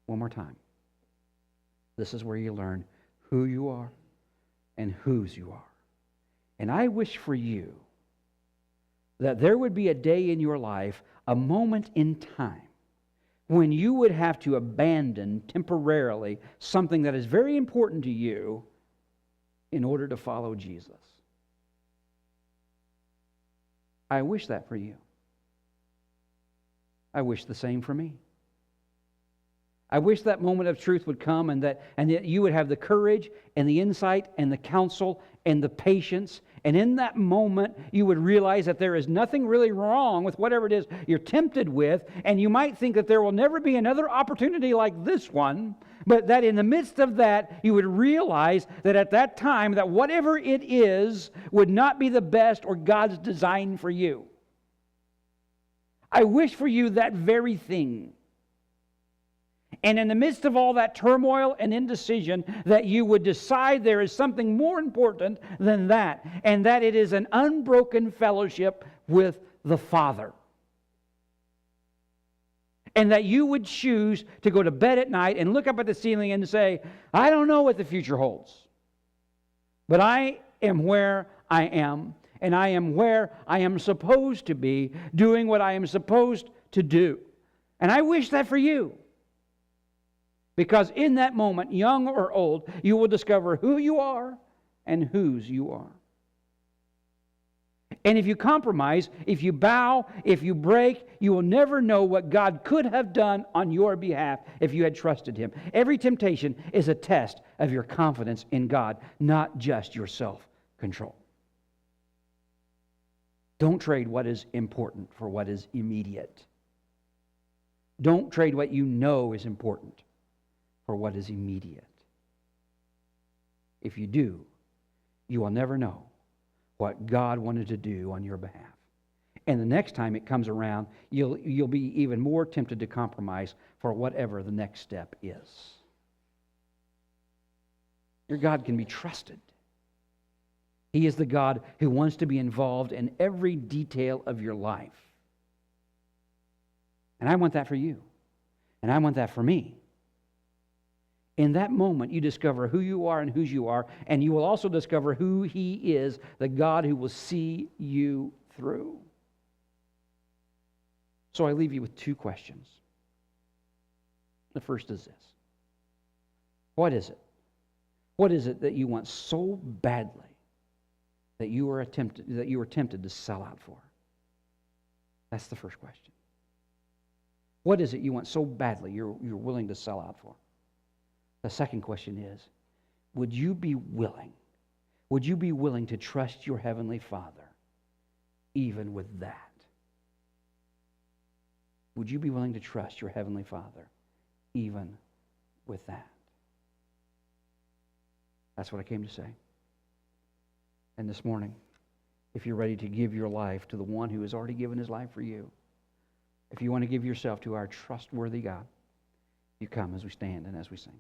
One more time. This is where you learn who you are and whose you are. And I wish for you that there would be a day in your life, a moment in time, when you would have to abandon temporarily something that is very important to you in order to follow Jesus. I wish that for you. I wish the same for me. I wish that moment of truth would come and that you would have the courage and the insight and the counsel and the patience. And in that moment, you would realize that there is nothing really wrong with whatever it is you're tempted with. And you might think that there will never be another opportunity like this one. But that in the midst of that, you would realize that at that time, that whatever it is would not be the best or God's design for you. I wish for you that very thing. And in the midst of all that turmoil and indecision, that you would decide there is something more important than that, and that it is an unbroken fellowship with the Father. And that you would choose to go to bed at night and look up at the ceiling and say, I don't know what the future holds, but I am where I am, and I am where I am supposed to be, doing what I am supposed to do. And I wish that for you. Because in that moment, young or old, you will discover who you are and whose you are. And if you compromise, if you bow, if you break, you will never know what God could have done on your behalf if you had trusted Him. Every temptation is a test of your confidence in God, not just your self-control. Don't trade what is important for what is immediate. Don't trade what you know is important for what is immediate. If you do, you will never know what God wanted to do on your behalf. And the next time it comes around, you'll be even more tempted to compromise for whatever the next step is. Your God can be trusted. He is the God who wants to be involved in every detail of your life. And I want that for you. And I want that for me. In that moment, you discover who you are and whose you are, and you will also discover who He is, the God who will see you through. So I leave you with two questions. The first is this. What is it? What is it that you want so badly that you were tempted to sell out for? That's the first question. What is it you want so badly you're willing to sell out for? The second question is, would you be willing to trust your Heavenly Father even with that? Would you be willing to trust your Heavenly Father even with that? That's what I came to say. And this morning, if you're ready to give your life to the one who has already given His life for you, if you want to give yourself to our trustworthy God, you come as we stand and as we sing.